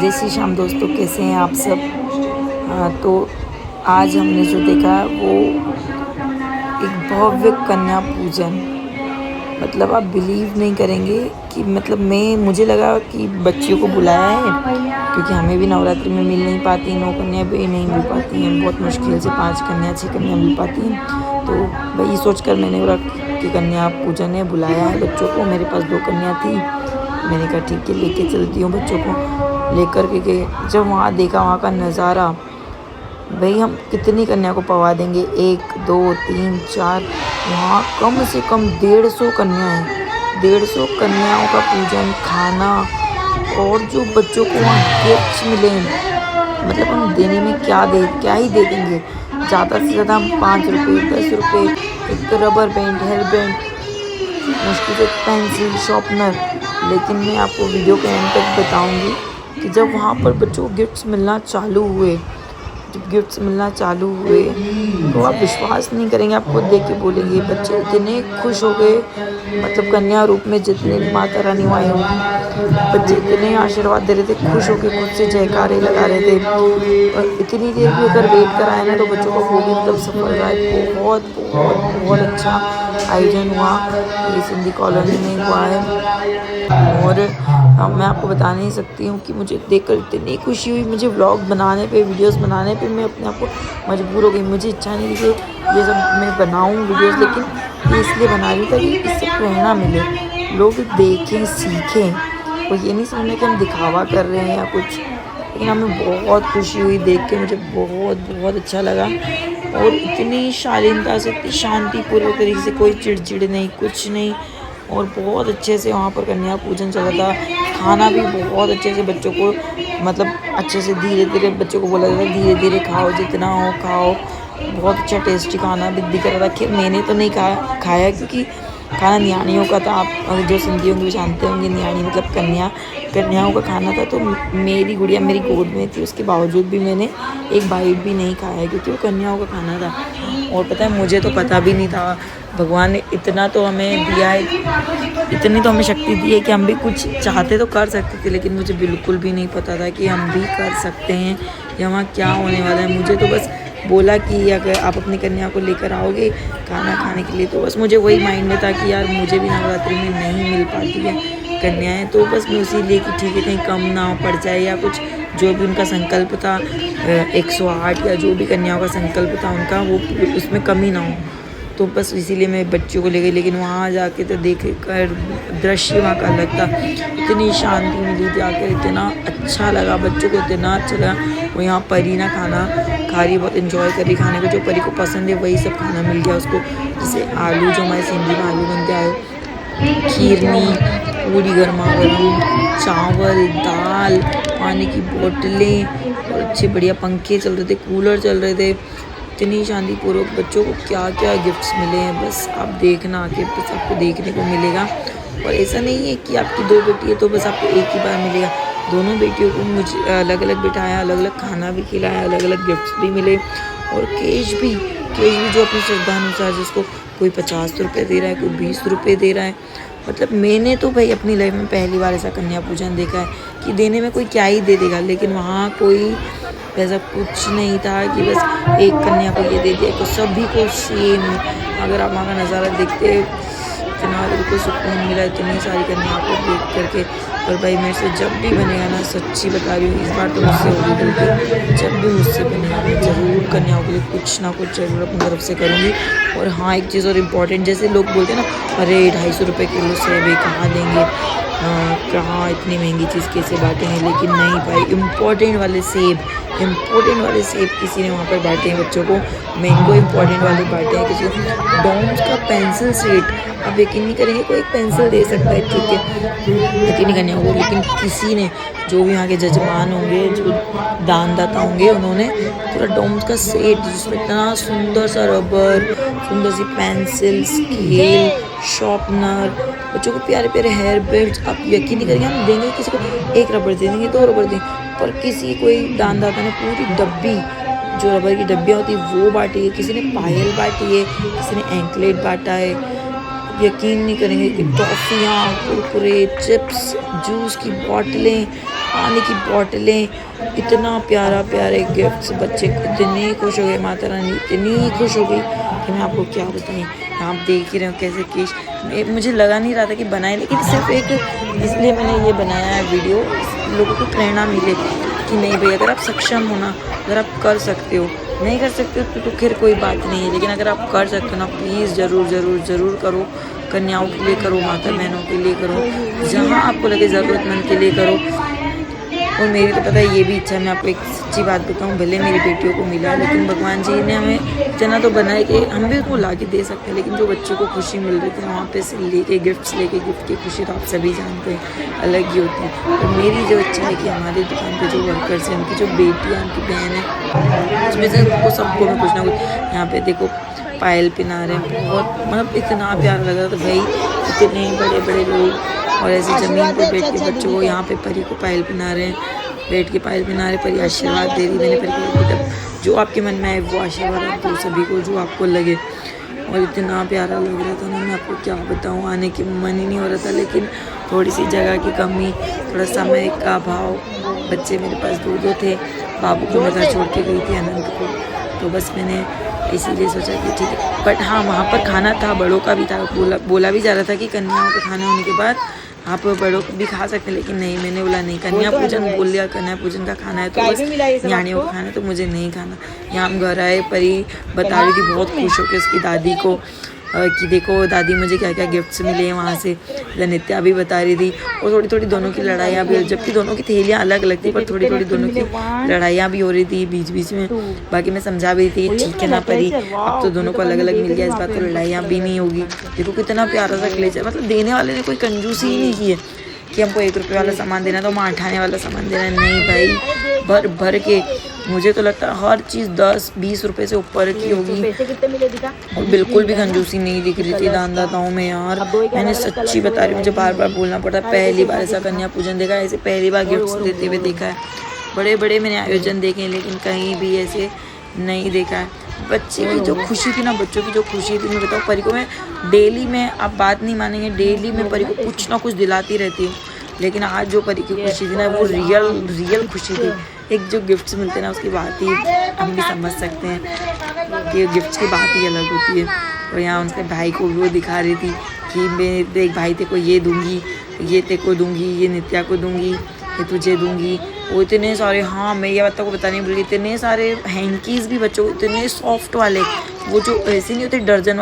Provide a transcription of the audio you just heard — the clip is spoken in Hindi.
जय श्री श्याम दोस्तों, कैसे हैं आप सब। तो आज हमने जो देखा वो एक भव्य कन्या पूजन। मतलब आप बिलीव नहीं करेंगे कि मतलब मुझे लगा कि बच्चियों को बुलाया है, क्योंकि हमें भी नवरात्रि में मिल नहीं पाती, 9 कन्या भी नहीं मिल पाती हैं, बहुत मुश्किल से 5 कन्या 6 कन्या मिल पाती हैं। तो वही सोचकर मैंने बोला कि कन्या पूजन है, बुलाया है बच्चों को। मेरे पास 2 कन्या थी, मैंने कहा ठीक है लेके चलती हूँ बच्चों को। लेकर के गए, जब वहाँ देखा वहाँ का नज़ारा, भाई हम कितनी कन्या को पवा देंगे, 1 2 3 4, वहाँ कम से कम 150 कन्या हैं। 150 कन्याओं का पूजन, खाना, और जो बच्चों को वहाँ गिफ्ट्स मिले, मतलब हम देने में क्या ही दे देंगे। ज़्यादा से ज़्यादा हम 5 रुपये 10 रुपये, एक तो रबर बैंड, हेयर बैंड, मुश्किल से पेंसिल, शॉर्पनर। लेकिन मैं आपको वीडियो के एंड तक बताऊंगी कि जब वहाँ पर बच्चों को गिफ्ट्स मिलना चालू हुए, तो आप विश्वास नहीं करेंगे, आपको देख के बोलेंगे बच्चे इतने खुश हो गए। मतलब कन्या रूप में जितने भी माता रानी आई होंगी, बच्चे इतने आशीर्वाद दे रहे थे, खुश होकर खुद से जयकारे लगा रहे थे। और इतनी देर भी अगर वेट कराए ना तो बच्चों को वो भी मतलब सफल रहा है। बहुत बहुत बहुत अच्छा आयोजन हुआ, ये सिंधी कॉलोनी में हुआ है। और मैं आपको बता नहीं सकती हूँ कि मुझे देखकर इतनी खुशी हुई। मुझे व्लॉग बनाने पे, वीडियोस बनाने पे मैं अपने आप को मजबूर हो गई। मुझे इच्छा नहीं थी कि ये सब मैं बनाऊँ वीडियोस, लेकिन ये इसलिए बना रही था कि इससे प्रेरणा मिले, लोग देखें, सीखें। और ये नहीं समझना कि हम दिखावा कर रहे हैं या कुछ, लेकिन हमें बहुत खुशी हुई देख के, मुझे बहुत बहुत अच्छा लगा। और इतनी शालीनता से, इतनी शांतिपूर्वक तरीके से, कोई चिड़चिड़ नहीं, कुछ नहीं। और बहुत अच्छे से वहाँ पर कन्या पूजन चला था। खाना भी बहुत अच्छे से बच्चों को, मतलब अच्छे से धीरे धीरे बच्चों को बोला जाता है धीरे धीरे खाओ, जितना हो खाओ। बहुत अच्छा टेस्टी खाना भी दिख रहा था। मैंने तो नहीं खाया क्योंकि खाना न्याणियों का था। आप जो सिंधी होंगे वो जानते होंगे, न्याणी मतलब कन्याओं का खाना था। तो मेरी गुड़िया मेरी गोद में थी, उसके बावजूद भी मैंने एक बाइट भी नहीं खाया, क्योंकि वो कन्याओं का खाना था। और पता है, मुझे तो पता भी नहीं था, भगवान ने इतना तो हमें दिया है, इतनी तो हमें शक्ति दी है कि हम भी कुछ चाहते तो कर सकते थे। लेकिन मुझे बिल्कुल भी नहीं पता था कि हम भी कर सकते हैं या वहाँ क्या होने वाला है। मुझे तो बस बोला कि अगर आप अपनी कन्या को लेकर आओगे खाना खाने के लिए, तो बस मुझे वही माइंड में था कि यार मुझे भी नवरात्रि में नहीं मिल पाती है कन्याएँ, तो बस मैं उसी लिए कि ठीक है कहीं कम ना हो पड़ जाए, या कुछ जो भी उनका संकल्प था 108 या जो भी कन्याओं का संकल्प था उनका, वो उसमें कमी ना हो। तो बस इसीलिए मैं बच्चियों को ले गई। लेकिन वहाँ जाके तो देख कर दृश्य वहाँ का अलग था। इतनी शांति मिली थी आकर, इतना अच्छा लगा, बच्चों को इतना अच्छा लगा। वो यहाँ परी ना खाना खा रही, बहुत इन्जॉय कर रही खाने को, जो परी को पसंद है वही सब खाना मिल गया उसको। जैसे आलू, जो हमारे सिंधी में आलू बनते आए, खीरनी, पूरी गर्मा गर्म, चावल, दाल, पानी की बोतलें, और अच्छे बढ़िया पंखे चल रहे थे, कूलर चल रहे थे। इतनी शांतिपूर्वक बच्चों को क्या क्या गिफ्ट्स मिले हैं, बस आप देखना आके, बस आपको देखने को मिलेगा। और ऐसा नहीं है कि आपकी 2 बेटी है तो बस आपको एक ही बार मिलेगा। दोनों बेटियों को मुझे अलग अलग बिठाया, अलग अलग खाना भी खिलाया, अलग अलग गिफ्ट्स भी मिले। और कैश भी जो अपनी श्रद्धा अनुसार, जिसको कोई 50 रुपये दे रहा है, कोई 20 रुपये दे रहा है। मतलब मैंने तो भाई अपनी लाइफ में पहली बार ऐसा कन्या पूजन देखा है कि देने में कोई क्या ही दे देगा, लेकिन वहाँ कोई ऐसा कुछ नहीं था कि बस एक कन्या को ये दे दिया, तो सभी को सेम। अगर आप वहाँ का नज़ारा देखते, इतना दिल को सुकून मिला इतनी सारी कन्याओं को देख करके। और भाई मेरे से जब भी बनेगा ना, सच्ची बता रही हूँ, इस बार तो मुझसे होगी गलती, जब भी मुझसे बनेगा मैं ज़रूर कन्याओं के लिए कुछ ना कुछ ज़रूर अपनी तरफ से करूँगी। और हाँ, एक चीज़ और इम्पॉर्टेंट, जैसे लोग बोलते हैं ना, अरे 250 रुपये किलो सेब है, कहाँ देंगे, कहाँ इतनी महंगी चीज़ कैसे बांटेंगे। लेकिन नहीं भाई, इम्पोर्टेंट वाले सेब किसी ने वहाँ पर बांटे हैं बच्चों को। मैंगो इम्पोर्टेंट वाले बांटे हैं किसी को। डॉम्स का पेंसिल सेट, आप यकीन नहीं करेंगे, कोई एक पेंसिल दे सकता है, ठीक है, यकीन नहीं करने होगा, लेकिन किसी ने, जो भी यहाँ के जजमान होंगे, जो दानदाता होंगे, उन्होंने पूरा डॉम्स का सेट, जिसमें इतना सुंदर सा रबर, सुंदर सी पेंसिल, स्केल, शॉर्पनर, बच्चों को प्यारे प्यारे हेयर बेल्ट। आप यकीन नहीं करेंगे, हम देंगे किसी को 1 रबड़ दे देंगे, 2 रबड़ देंगे, पर किसी कोई दानदाता ने पूरी डब्बी, जो रबर की डब्बियाँ होती है वो बांटी है, किसी ने पायल बांटी है, किसी ने एंकलेट बांटा है। यकीन नहीं करेंगे कि टॉफ़ियाँ, कुरकुरे, चिप्स, जूस की बोतलें, पानी की बोतलें, इतना प्यारा प्यारे गिफ्ट्स। बच्चे इतने खुश हो गए, माता रानी इतनी खुश हो गई कि मैं आपको क्या बताऊँ। आप देख ही रहे हो कैसे केश, मुझे लगा नहीं रहा था कि बनाए, लेकिन सिर्फ एक इसलिए मैंने ये बनाया है वीडियो, लोगों को प्रेरणा मिले कि नहीं भाई, अगर आप सक्षम हो ना, अगर आप कर सकते हो, नहीं कर सकते हो तो फिर कोई बात नहीं है, लेकिन अगर आप कर सकते हो ना, प्लीज़ ज़रूर ज़रूर ज़रूर करो। कन्याओं के लिए करो, माता बहनों के लिए करो, जहाँ आपको लगे ज़रूरतमंद के लिए करो। और मेरी तो पता है ये भी इच्छा है, मैं आपको एक सच्ची बात बताऊँ, भले मेरी बेटियों को मिला, लेकिन भगवान जी ने हमें इतना तो बनाए कि हम भी उसको ला के दे सकते हैं, लेकिन जो बच्चों को खुशी मिल रही थी वहाँ पे से लेके गिफ्ट्स लेके, गिफ्ट की खुशी तो आप सभी जानते हैं अलग ही होती है। तो मेरी जो इच्छा है कि हमारी दुकान पे जो वर्कर्स हैं, उनकी जो बेटियाँ, उनकी बहन है, उसमें से उनको सबको मैं कुछ ना कुछ, यहाँ पे देखो पायल पहना रहे हैं, बहुत मतलब इतना प्यारा लग रहा था भाई, इतने बड़े बड़े लोग, और ऐसे ज़मीन पर बैठ के बच्चों को यहाँ पे परी को पायल पहना रहे हैं, बैठ के पायल पहना रहे, परी आशीर्वाद दे रही। मैंने परी को बेटा जो आपके मन में आए वो आशीर्वाद आप दो सभी को, जो आपको लगे। और इतना प्यारा लग रहा था ना, मैं आपको क्या बताऊँ, आने के मन ही नहीं हो रहा था, लेकिन थोड़ी सी जगह की कमी, थोड़ा समय का अभाव, बच्चे मेरे पास दो थे, बाबू को मैं घर छोड़ के गई थी अनंत को, तो बस मैंने इसीलिए सोचा कि ठीक है। बट हाँ, वहाँ पर खाना था, बड़ों का भी था, बोला भी जा रहा था कि कन्याओं के खाने होने के बाद आप बड़ों को भी खा सकते हैं, लेकिन नहीं, मैंने बोला नहीं, कन्या पूजन बोल लिया, कन्या पूजन का खाना है तो बस न्याणियों का खाना है, तो मुझे नहीं खाना। यहाँ हम घर आए, परी बता रही थी बहुत खुश होकर उसकी दादी को कि देखो दादी मुझे क्या क्या गिफ्ट्स मिले हैं वहाँ से। नित्या भी बता रही थी, और थोड़ी थोड़ी दोनों की लड़ाइयाँ भी, जबकि दोनों की थैलियाँ अलग अलग थी, पर थोड़ी थोड़ी दोनों की लड़ाइयाँ भी हो रही थी बीच बीच में। बाकी मैं समझा भी थी, ठीक है ना परी, अब तो दोनों को अलग अलग मिल गया, इस बात पर लड़ाइयाँ भी नहीं होगी। देखो कितना प्यारा सा क्लेचर, मतलब देने वाले ने कोई कंजूसी ही नहीं की है कि हमको 1 रुपये वाला सामान देना तो हम 8 आने वाला सामान देना है, नहीं भाई, भर भर के। मुझे तो लगता है हर चीज़ 10-20 रुपए से ऊपर की होगी, और बिल्कुल भी कंजूसी नहीं दिख रही थी दानदाताओं में यार। मैंने सच्ची बता रही हूँ, मुझे बार बार बोलना पड़ा, पहली बार ऐसा कन्या पूजन देखा है, ऐसे पहली बार गिफ्ट्स देते हुए देखा है। बड़े बड़े मैंने आयोजन देखे हैं, लेकिन कहीं भी ऐसे नहीं देखा है। बच्चे की जो खुशी थी ना, बच्चों की जो खुशी थी, मैं बताऊँ, परी को मैं डेली में, आप बात नहीं मानेंगे, डेली मैं परी को कुछ ना कुछ दिलाती रहती हूँ, लेकिन आज जो परी की खुशी थी ना, वो रियल खुशी थी। एक जो गिफ्ट्स मिलते हैं ना, उसकी बात ही हम भी समझ सकते हैं कि गिफ्ट्स की बात ही अलग होती है। और यहाँ उनके भाई को वो दिखा रही थी कि मैं देख भाई तेरे को ये दूंगी, ये तेरे को दूंगी, ये नित्या को दूंगी, ये तुझे दूंगी। वो इतने सारे, हाँ मैं ये बात को बताने भूल गई, इतने सारे हैंकीज़ भी बच्चों को, इतने सॉफ्ट वाले, वो जो ऐसे नहीं होते दर्जन वाले,